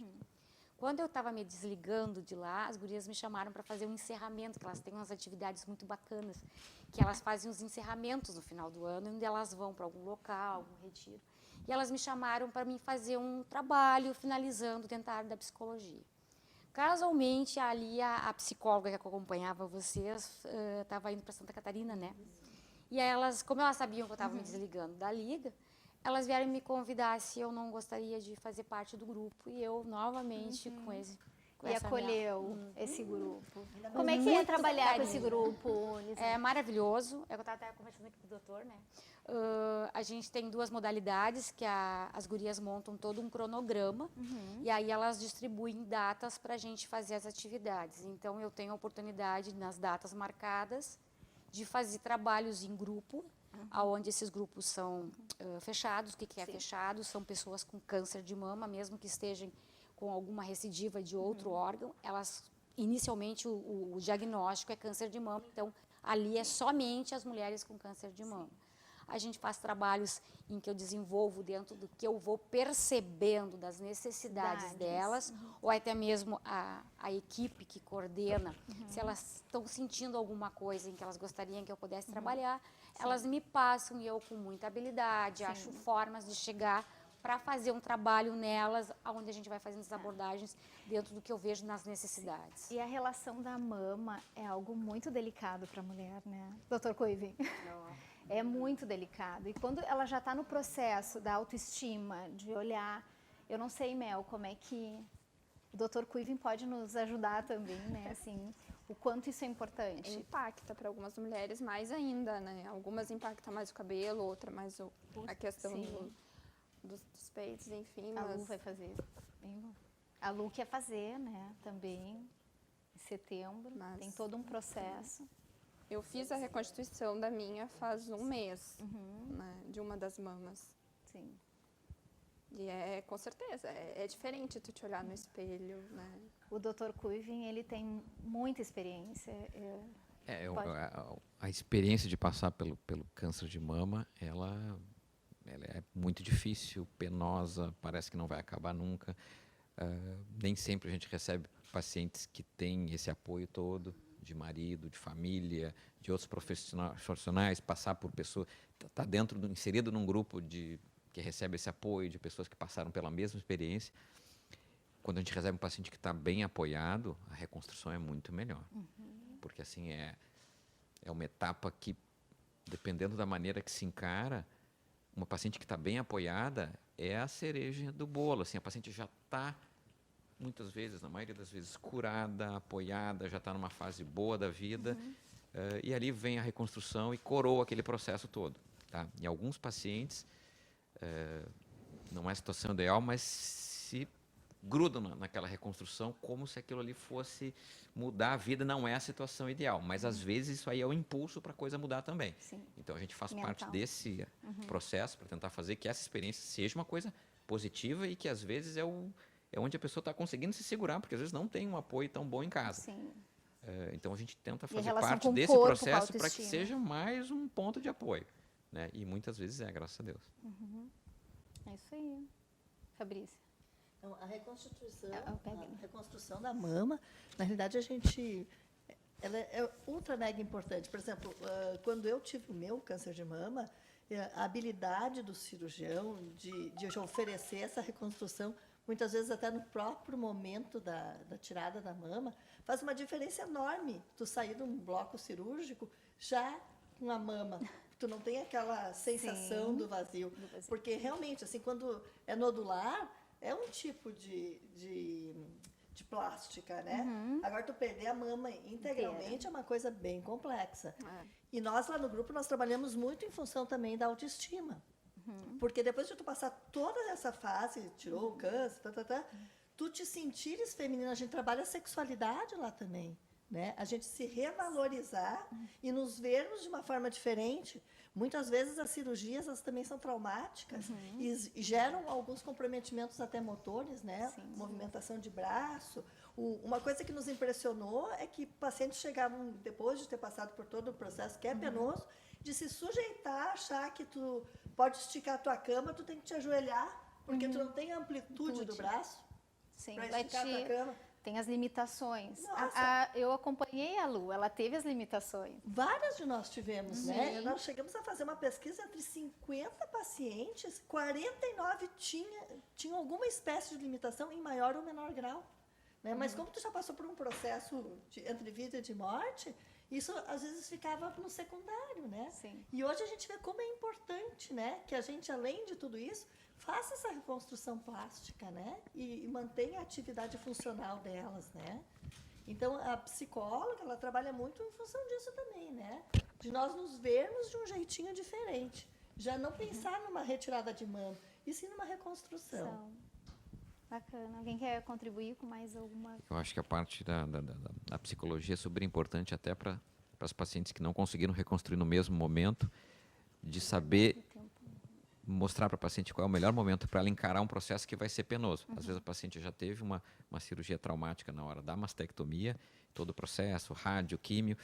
Quando eu estava me desligando de lá, as gurias me chamaram para fazer um encerramento, que elas têm umas atividades muito bacanas, que elas fazem os encerramentos no final do ano, onde elas vão para algum local, algum retiro. E elas me chamaram para mim fazer um trabalho finalizando dentro da área da psicologia. Casualmente, ali a psicóloga que acompanhava vocês estava indo para Santa Catarina, né? E aí elas, como elas sabiam que eu estava me desligando da liga, elas vieram me convidar se eu não gostaria de fazer parte do grupo. E eu, novamente, com essa minha- acolheu esse grupo. Como é que é Muito trabalhar com esse carinho. grupo, Lisane? É maravilhoso. Eu estava até conversando aqui com o doutor, né? A gente tem 2 modalidades, que as gurias montam todo um cronograma e aí elas distribuem datas para a gente fazer as atividades. Então, eu tenho a oportunidade, nas datas marcadas, de fazer trabalhos em grupo, onde esses grupos são fechados. O que é fechado? São pessoas com câncer de mama, mesmo que estejam com alguma recidiva de outro órgão, elas, inicialmente, o diagnóstico é câncer de mama, então, ali é somente as mulheres com câncer de mama. A gente faz trabalhos em que eu desenvolvo dentro do que eu vou percebendo das necessidades delas, ou até mesmo a equipe que coordena, se elas estão sentindo alguma coisa em que elas gostariam que eu pudesse trabalhar, elas me passam e eu, com muita habilidade, acho formas de chegar para fazer um trabalho nelas, onde a gente vai fazendo as abordagens dentro do que eu vejo nas necessidades. E a relação da mama é algo muito delicado para a mulher, né? Doutor Coivin? É muito delicado. E quando ela já está no processo da autoestima, de olhar, eu não sei, Mel, como é que o doutor Coivin pode nos ajudar também, né? Assim, o quanto isso é importante. Impacta para algumas mulheres mais ainda, né? Algumas impactam mais o cabelo, outra mais a questão dos peitos, enfim. A mas... Lu vai fazer. A Lu quer fazer, né? Também, em setembro. Mas... Tem todo um processo. Eu fiz a reconstituição da minha faz um mês, né? De uma das mamas. Sim. E com certeza, é diferente tu te olhar no espelho, né? O Dr. Coivin, ele tem muita experiência. A experiência de passar pelo câncer de mama, ela é muito difícil, penosa, parece que não vai acabar nunca. Nem sempre a gente recebe pacientes que têm esse apoio todo, de marido, de família, de outros profissionais, passar por pessoas, tá inserido num grupo que recebe esse apoio, de pessoas que passaram pela mesma experiência. Quando a gente recebe um paciente que está bem apoiado, a reconstrução é muito melhor. Porque assim, é uma etapa que, dependendo da maneira que se encara, uma paciente que está bem apoiada é a cereja do bolo. Assim, a paciente já está, muitas vezes, na maioria das vezes, curada, apoiada, já está numa fase boa da vida. E ali vem a reconstrução e coroa aquele processo todo. Tá? Em alguns pacientes, não é a situação ideal, mas se grudam naquela reconstrução como se aquilo ali fosse mudar a vida. Não é a situação ideal, mas às vezes isso aí é o impulso para a coisa mudar também. Sim. Então a gente faz parte desse processo para tentar fazer que essa experiência seja uma coisa positiva e que às vezes é onde a pessoa está conseguindo se segurar, porque às vezes não tem um apoio tão bom em casa. Sim. Então a gente tenta fazer parte com o desse corpo, processo para que autoestima. seja mais um ponto de apoio, né? E muitas vezes graças a Deus. É isso aí. Fabrícia. Então, a reconstrução, pego. a reconstrução da mama, na realidade, ela é ultra mega importante. Por exemplo, quando eu tive o meu câncer de mama, a habilidade do cirurgião de oferecer essa reconstrução, muitas vezes até no próprio momento da tirada da mama, faz uma diferença enorme. Tu sair de um bloco cirúrgico já com a mama. Tu não tem aquela sensação do vazio. Porque, realmente, assim, quando é nodular, é um tipo de plástica, né? Agora, tu perder a mama integralmente é uma coisa bem complexa. E nós, lá no grupo, nós trabalhamos muito em função também da autoestima. Porque depois de tu passar toda essa fase, tirou o câncer, tu te sentires feminina, a gente trabalha a sexualidade lá também. Né? A gente se revalorizar e nos vermos de uma forma diferente. Muitas vezes as cirurgias elas também são traumáticas e geram alguns comprometimentos até motores, né? Movimentação de braço. Uma coisa que nos impressionou é que pacientes chegavam, depois de ter passado por todo o processo, que é penoso, de se sujeitar, achar que tu pode esticar a tua cama, tu tem que te ajoelhar, porque tu não tem a amplitude do braço para esticar a tua cama. Tem as limitações. Nossa. Eu acompanhei a Lu, ela teve as limitações. Várias de nós tivemos, né? Nós chegamos a fazer uma pesquisa entre 50 pacientes, 49 tinham alguma espécie de limitação em maior ou menor grau. Né? Mas como tu já passou por um processo entre vida e de morte, isso às vezes ficava no secundário, né? Sim. E hoje a gente vê como é importante, né? Que a gente, além de tudo isso, faça essa reconstrução plástica, né? E mantenha a atividade funcional delas, né? Então, a psicóloga, ela trabalha muito em função disso também, né? De nós nos vermos de um jeitinho diferente. Já não pensar numa retirada de mama, e sim numa reconstrução. Bacana. Alguém quer contribuir com mais alguma? Eu acho que a parte da psicologia é super importante até para as pacientes que não conseguiram reconstruir no mesmo momento, de saber mostrar para a paciente qual é o melhor momento para ela encarar um processo que vai ser penoso. Às vezes a paciente já teve uma cirurgia traumática na hora da mastectomia, todo o processo, rádio, químio,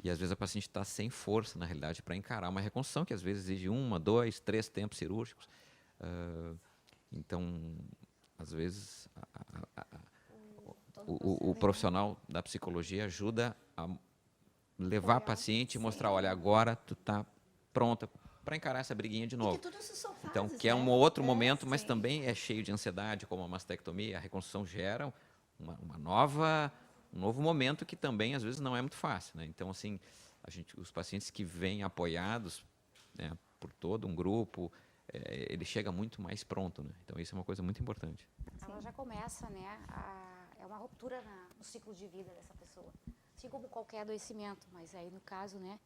E às vezes a paciente está sem força, na realidade, para encarar uma reconstrução que às vezes exige 1, 2, 3 tempos cirúrgicos. Então, às vezes, o profissional da psicologia ajuda a levar a paciente e mostrar, olha, agora tu está pronta para encarar essa briguinha de novo. E que tudo isso são fases, Então, que é né? um outro momento, mas também é cheio de ansiedade, como a mastectomia. A reconstrução gera um novo momento que também, às vezes, não é muito fácil, né? Então, assim, os pacientes que vêm apoiados, né, por todo um grupo, ele chega muito mais pronto, né? Então, isso é uma coisa muito importante. Ela já começa, né, é uma ruptura no ciclo de vida dessa pessoa. Assim como qualquer adoecimento, mas aí no caso, né?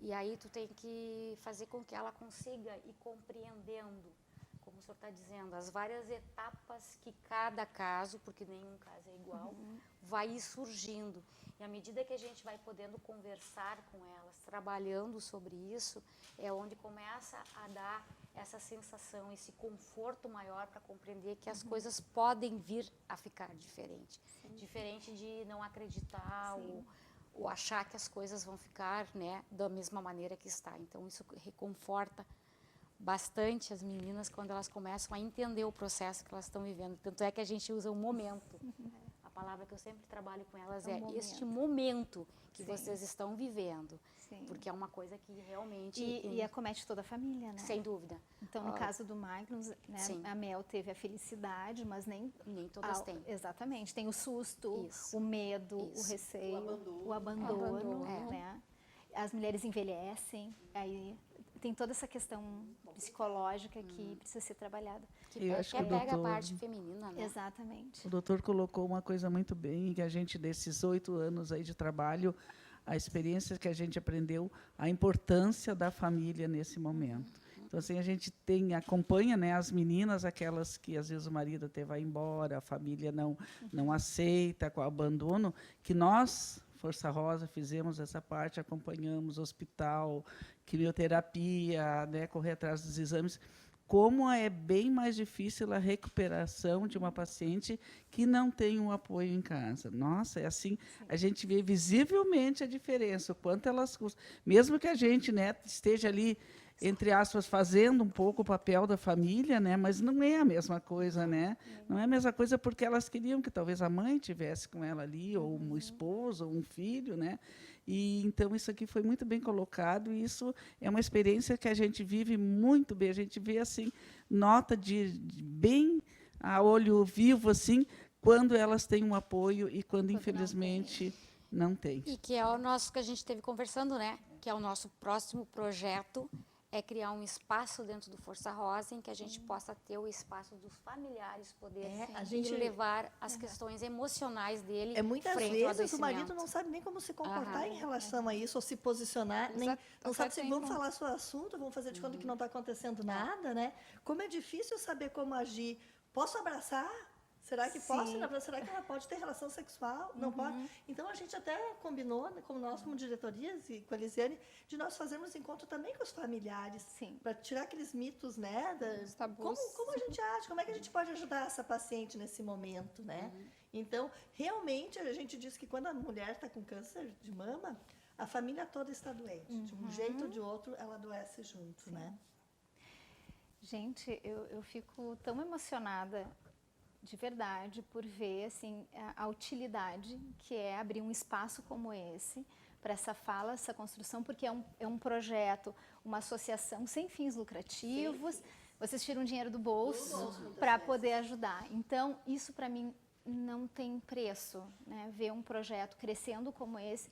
E aí tu tem que fazer com que ela consiga ir compreendendo, como o senhor está dizendo, as várias etapas que cada caso, porque nenhum caso é igual, vai ir surgindo. E à medida que a gente vai podendo conversar com elas, trabalhando sobre isso, é onde começa a dar essa sensação, esse conforto maior para compreender que as coisas podem vir a ficar diferente. Diferente de não acreditar ou achar que as coisas vão ficar, né, da mesma maneira que está. Então, isso reconforta bastante as meninas quando elas começam a entender o processo que elas estão vivendo. Tanto é que a gente usa o momento. A palavra que eu sempre trabalho com elas é este momento que vocês estão vivendo. Porque é uma coisa que realmente... E acomete toda a família, né? Sem dúvida. Então, no caso do Magnus, né, a Mel teve a felicidade, mas nem todas têm. Exatamente. Tem o susto, o medo, o receio, o abandono, né? As mulheres envelhecem, aí tem toda essa questão psicológica que precisa ser trabalhada. Eu acho que pega a parte feminina, né? Exatamente. O doutor colocou uma coisa muito bem, que a gente, desses 8 anos aí de trabalho, a experiência que a gente aprendeu, a importância da família nesse momento. Então, assim, a gente acompanha, né, as meninas, aquelas que às vezes o marido até vai embora, a família não aceita, com o abandono, que nós, Força Rosa, fizemos essa parte, acompanhamos o hospital, quimioterapia, né, correr atrás dos exames. Como é bem mais difícil a recuperação de uma paciente que não tem um apoio em casa. Nossa, é assim, a gente vê visivelmente a diferença, o quanto elas custam. Mesmo que a gente, né, esteja ali, entre aspas, fazendo um pouco o papel da família, né, mas não é a mesma coisa, né? Não é a mesma coisa porque elas queriam que talvez a mãe tivesse com ela ali, ou um esposo, ou um filho, né? E então isso aqui foi muito bem colocado, e isso é uma experiência que a gente vive muito bem. A gente vê assim, nota de bem a olho vivo, assim, quando elas têm um apoio e quando infelizmente não tem. E que é o nosso que a gente esteve conversando, né? Que é o nosso próximo projeto, é criar um espaço dentro do Força Rosa em que a gente possa ter o espaço dos familiares poderem levar as questões emocionais dele muitas frente ao vezes o marido adoecimento. não sabe nem como se comportar em relação a isso, ou se posicionar, nem não sabe se vamos falar sobre o assunto, vamos fazer de conta que não está acontecendo nada, né? Como é difícil saber como agir. Posso abraçar? Será que posso? Será que ela pode ter relação sexual? Não pode? Então, a gente até combinou, né, como nós, como diretorias, e com a Elisiane, de nós fazermos encontro também com os familiares, para tirar aqueles mitos, né? Os tabus. Como a gente acha? Como é que a gente pode ajudar essa paciente nesse momento, né? Então, realmente, a gente diz que quando a mulher está com câncer de mama, a família toda está doente. De um jeito ou de outro, ela adoece junto, né? Gente, eu fico tão emocionada de verdade por ver assim a utilidade que é abrir um espaço como esse para essa fala, essa construção, porque é um projeto, uma associação sem fins lucrativos. Vocês tiram dinheiro do bolso para poder ajudar. Então, isso para mim não tem preço, né? Ver um projeto crescendo como esse.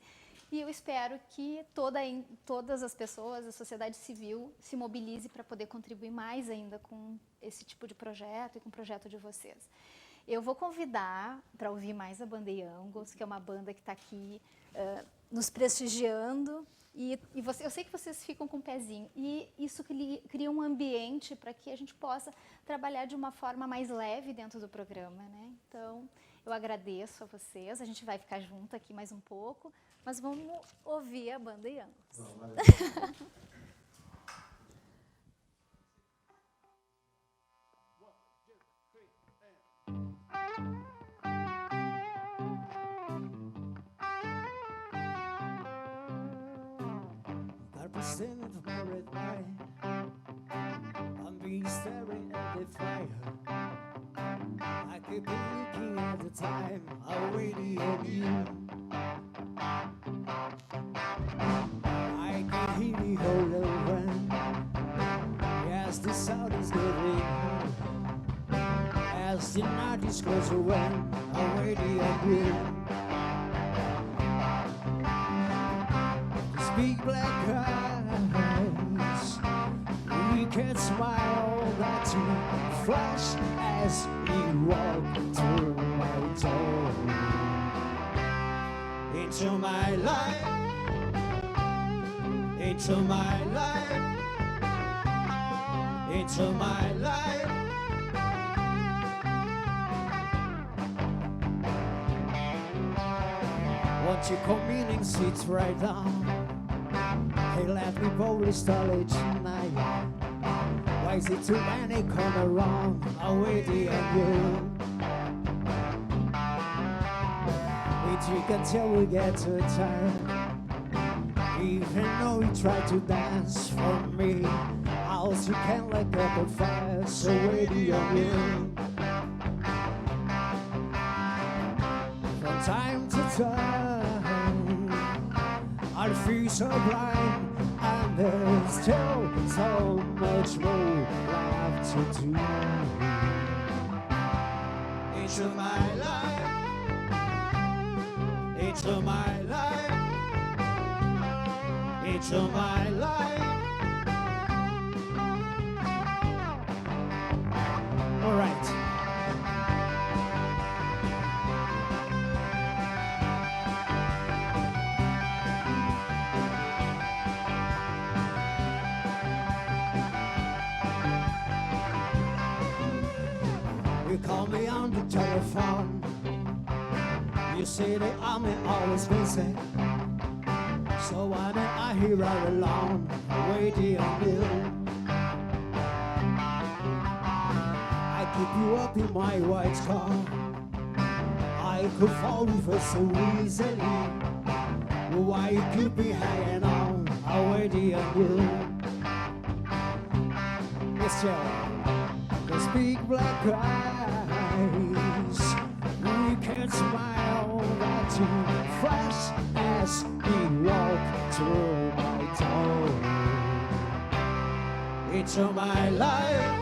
E eu espero que todas as pessoas, a sociedade civil, se mobilize para poder contribuir mais ainda com esse tipo de projeto e com o projeto de vocês. Eu vou convidar para ouvir mais a banda Youngles, que é uma banda que está aqui nos prestigiando. E eu sei que vocês ficam com o pezinho. E isso cria um ambiente para que a gente possa trabalhar de uma forma mais leve dentro do programa, né? Então, eu agradeço a vocês. A gente vai ficar junto aqui mais um pouco. Mas vamos ouvir a banda Youngles. stand at the red light. I'm being staring at the fire. I keep looking at the time. I'm waiting on you. I can hear the whole run. Yes, the sound is getting high. As the night is closer when I'm waiting on you. These big black eyes, wicked smile that you flash as you walk through my door. Into my life, into my life, into my life. Won't you come in and sit right down? Hey, let me boldly start it tonight. Why is it too many come around? I'm waiting on you. If you can tell we get too tired. Even though you try to dance for me, else you can't let go the fire. So waiting on you. From time to time, I feel so blind, and there's still so much more left to do. Into my life, into my life, into my life. All right. You call me on the telephone. You say that I'm always busy. So why am I here all alone, waiting on you? I keep you up in my white car. I could fall over so easily. Why you keep me hanging on, I'm waiting on you? Yes, Joe. Those big black eyes, we can smile that you flash as we walk through my door. Into my life,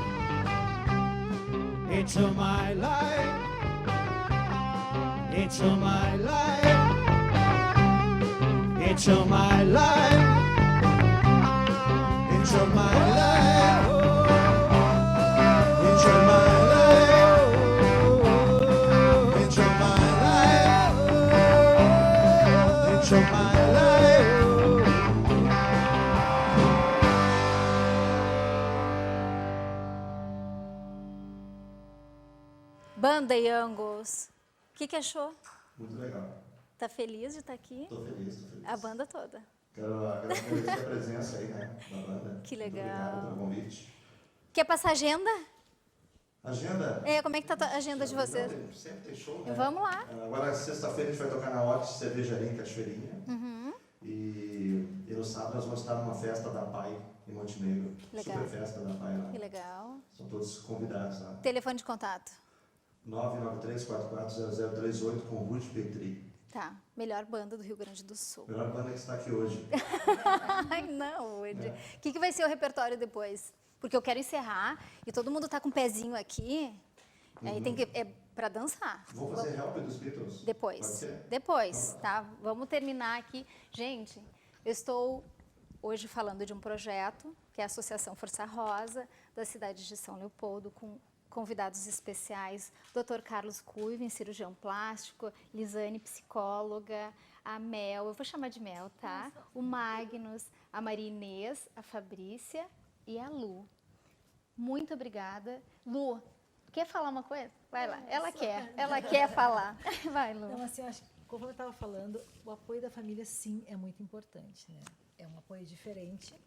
into my life, into my life, into my life, into my life. Into my life, into my life, into my life. Banda Youngos, o que achou? Muito legal. Tá feliz de estar aqui? Tô feliz, tô feliz. A banda toda. Quero agradecer a presença aí, né, da banda. Que Muito legal. obrigado pelo convite. Quer passar agenda? Agenda? Como é que tá a agenda de vocês? Sempre tem show, né? Vamos lá. Agora, sexta-feira, a gente vai tocar na Otis Cervejaria em Cachoeirinha. Uhum. E no sábado nós vamos estar numa festa da PAI em Montenegro. Legal. Super festa da PAI lá. Que legal. São todos convidados lá. Telefone de contato? 993-440038 com Ruth Petri. Tá. Melhor banda do Rio Grande do Sul. Melhor banda que está aqui hoje. Ai, não, Woody. O que vai ser o repertório depois? Porque eu quero encerrar e todo mundo tá com o pezinho aqui. Aí tem que... É pra dançar. Vamos fazer Help dos Beatles? Depois. Pode ser? Depois, tá? Vamos terminar aqui. Gente, eu estou hoje falando de um projeto, que é a Associação Força Rosa, da cidade de São Leopoldo, com convidados especiais, Dr. Carlos Cuiven, cirurgião plástico, Lisane, psicóloga, a Mel, eu vou chamar de Mel, tá? O Magnus, a Maria Inês, a Fabrícia e a Lu. Muito obrigada. Lu, quer falar uma coisa? Vai lá, ela quer falar. Vai, Lu. Então, assim, eu acho que, como eu estava falando, o apoio da família, sim, é muito importante, né? É um apoio diferente.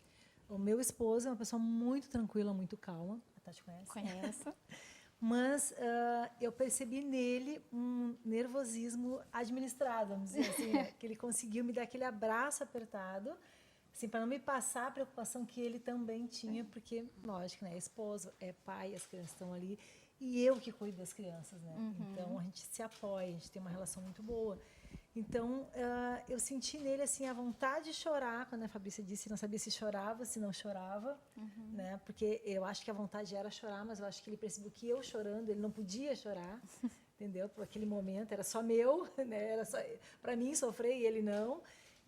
O meu esposo é uma pessoa muito tranquila, muito calma. A Tati conhece? Conheço. Mas eu percebi nele um nervosismo administrado, vamos dizer assim, né? Que ele conseguiu me dar aquele abraço apertado, Assim, para não me passar a preocupação que ele também tinha, porque, lógico, né? É esposo, é pai, as crianças estão ali, e eu que cuido das crianças, né? Então, a gente se apoia, a gente tem uma relação muito boa. Então, eu senti nele, assim, a vontade de chorar, quando a Fabrícia disse, não sabia se chorava, se não chorava, né? Porque eu acho que a vontade era chorar, mas eu acho que ele percebeu que eu chorando, ele não podia chorar, entendeu? Por aquele momento, era só meu, né? Era só para mim sofrer e ele não.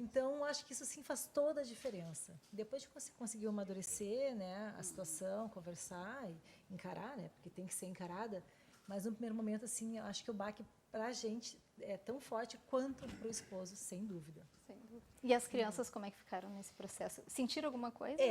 Então, acho que isso, sim, faz toda a diferença. Depois de você conseguir amadurecer, né, a situação, conversar e encarar, né? Porque tem que ser encarada, mas no primeiro momento, assim, eu acho que o baque para a gente é tão forte quanto para o esposo, sem dúvida. Sem dúvida. E as crianças, como é que ficaram nesse processo? Sentiram alguma coisa?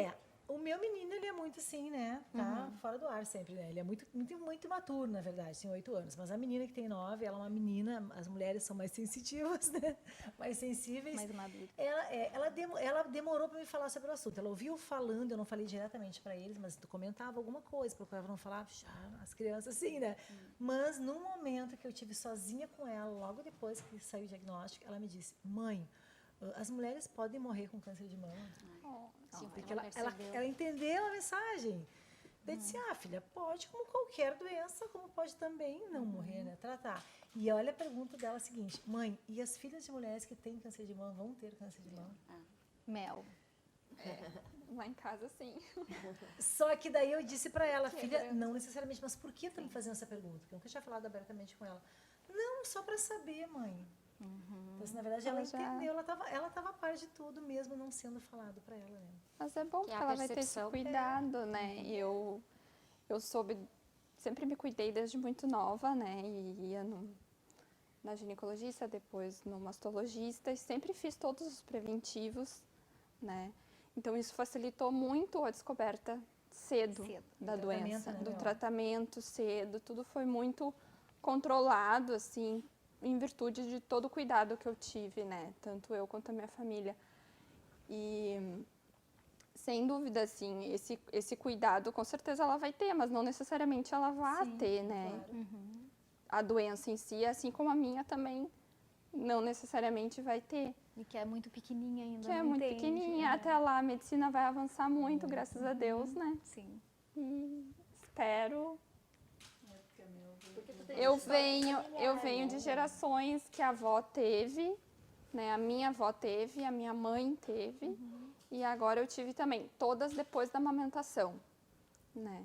O meu menino, ele é muito assim, né? Tá fora do ar sempre, né? Ele é muito, muito, muito imaturo, na verdade, tem 8 anos. Mas a menina que tem 9, ela é uma menina, as mulheres são mais sensitivas, né? Mais sensíveis. Mais madura. Ela demorou para me falar sobre o assunto. Ela ouviu falando, eu não falei diretamente para eles, mas tu comentava alguma coisa, procurava não falar, as crianças assim, né? Mas no momento que eu tive sozinha com ela, logo depois que saiu o diagnóstico, ela me disse: mãe, as mulheres podem morrer com câncer de mama. Sim, Porque ela entendeu a mensagem. Eu disse: filha, pode, como qualquer doença, como pode também não morrer, né? Tratar. E olha a pergunta dela a seguinte: mãe, e as filhas de mulheres que têm câncer de mama vão ter câncer de mama? Mel. Lá em casa, sim. Só que daí eu disse para ela: filha, não necessariamente, mas por que tá me fazendo essa pergunta? Porque eu nunca tinha falado abertamente com ela. Não, só para saber, mãe. Então, assim, na verdade, ela entendeu, ela estava a par de tudo, mesmo não sendo falado para ela, né? Mas é bom, porque ela vai ter esse cuidado, né? E eu soube, sempre me cuidei desde muito nova, né? E ia na ginecologista, depois no mastologista, e sempre fiz todos os preventivos, né? Então, isso facilitou muito a descoberta cedo da doença, do tratamento cedo, tudo foi muito controlado, assim, em virtude de todo o cuidado que eu tive, né? Tanto eu quanto a minha família. E, sem dúvida, assim, esse cuidado, com certeza ela vai ter, mas não necessariamente ela vai ter, né? Claro. A doença em si, assim como a minha também, não necessariamente vai ter. E que é muito pequenininha ainda, Que é muito pequenininha. Até lá a medicina vai avançar muito, graças a Deus, né? Sim. E espero... Eu venho de gerações que a avó teve, né? A minha avó teve, a minha mãe teve, e agora eu tive também, todas depois da amamentação, né?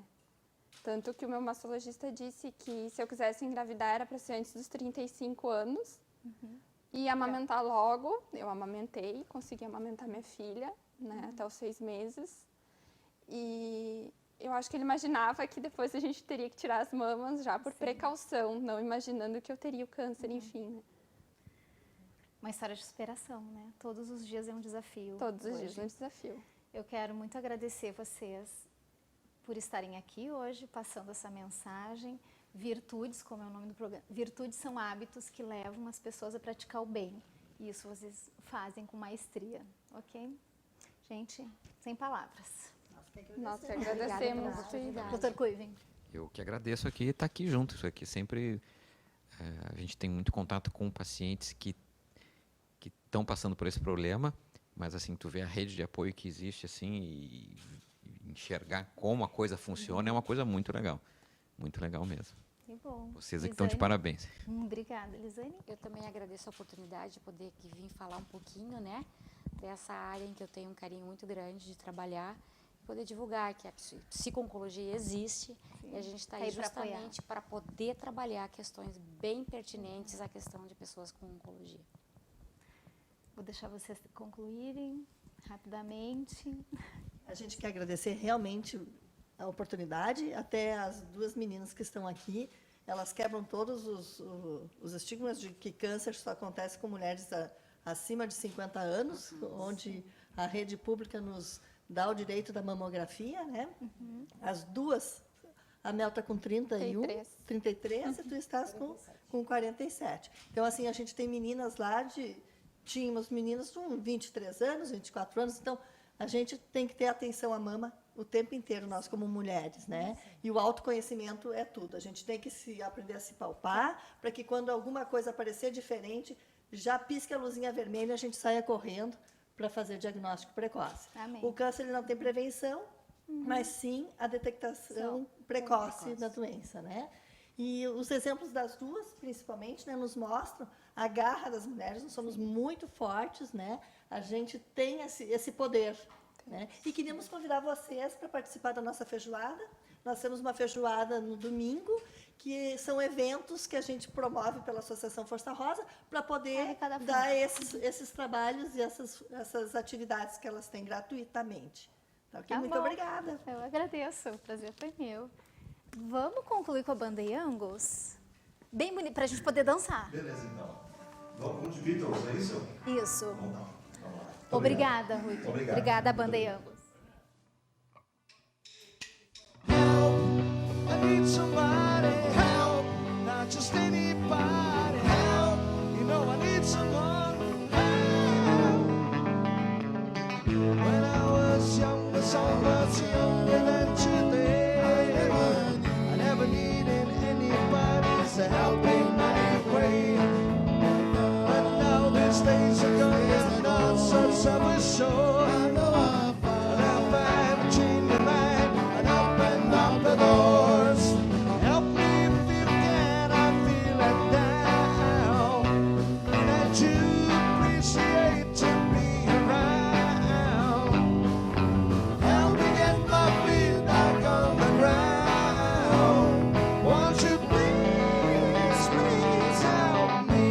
Tanto que o meu mastologista disse que se eu quisesse engravidar era para ser antes dos 35 anos, e amamentar logo. Eu amamentei, consegui amamentar minha filha, né? Até os 6 meses, e... eu acho que ele imaginava que depois a gente teria que tirar as mamas já por precaução, não imaginando que eu teria o câncer, enfim. Né? Uma história de superação, né? Todos os dias é um desafio. Todos os dias é um desafio. Eu quero muito agradecer vocês por estarem aqui hoje, passando essa mensagem. Virtudes, como é o nome do programa, virtudes são hábitos que levam as pessoas a praticar o bem. E isso vocês fazem com maestria, ok? Gente, sem palavras. Nós que agradecemos. Dr. Kuiven. Eu que agradeço aqui estar aqui junto. Isso aqui sempre a gente tem muito contato com pacientes que estão passando por esse problema, mas assim tu vê a rede de apoio que existe assim e enxergar como a coisa funciona é uma coisa muito legal mesmo. Que bom. Vocês aqui estão de parabéns. Obrigada, Elisane. Eu também agradeço a oportunidade de poder aqui vir falar um pouquinho, né, dessa área em que eu tenho um carinho muito grande de trabalhar. Poder divulgar que a psico-oncologia existe. E a gente está aí justamente para poder trabalhar questões bem pertinentes à questão de pessoas com oncologia. Vou deixar vocês concluírem rapidamente. A gente quer agradecer realmente a oportunidade, até as 2 meninas que estão aqui, elas quebram todos os estigmas de que câncer só acontece com mulheres acima de 50 anos, onde a rede pública nos dá o direito da mamografia, né? As 2, a Mel está com 33, e tu estás com 47. Então, assim, a gente tem meninas lá tínhamos meninas com 23 anos, 24 anos, então a gente tem que ter atenção à mama o tempo inteiro, nós como mulheres, né? E o autoconhecimento é tudo. A gente tem que aprender a se palpar, para que quando alguma coisa aparecer diferente, já pisque a luzinha vermelha, a gente saia correndo para fazer diagnóstico precoce. Amém. O câncer ele não tem prevenção, mas sim a detectação precoce da doença, né? E os exemplos das duas, principalmente, né, nos mostram a garra das mulheres. Nós somos muito fortes, né? A gente tem esse poder, né? E queríamos convidar vocês para participar da nossa feijoada. Nós temos uma feijoada no domingo, que são eventos que a gente promove pela Associação Força Rosa para poder dar esses trabalhos e essas atividades que elas têm gratuitamente. Tá, ok? Muito obrigada. Eu agradeço, o prazer foi meu. Vamos concluir com a banda Youngles? Bem bonito, para a gente poder dançar. Beleza, então. Vamos de Beatles, é isso? Isso. Vamos lá. Obrigada, Rui. Obrigado. Obrigada, banda Youngles. I need somebody help, not just anybody help. You know I need someone help. When I was younger, so much younger than today, I never needed anybody's help in my way. But now these days are gone, and not such I was sure. And I've had to change my mind and open up the doors. Help me if you can, I'm feeling down, and I do appreciate to be around. Help me get my feet back on the ground. Won't you please, please help me?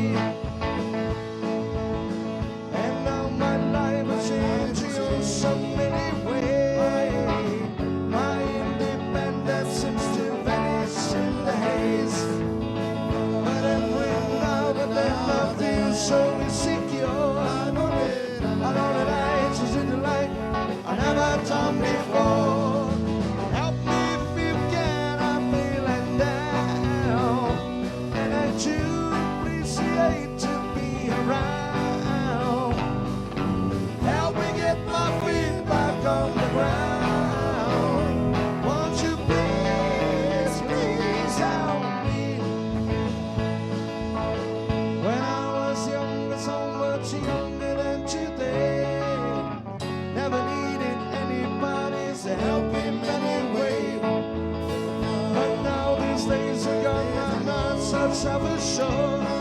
And now my life has changed in so many ways. My independence seems to vanish in the haze. But every now and then I feel so insecure. I know that I just did the light I never done before. Help me if you can, I'm feeling down, and I do appreciate to be around. Help me get my feet back on the ground. Won't you please, please help me? When I was younger, so much younger than today, never needed anybody's help in any way. But now these days are gone, I'm not such of a sure.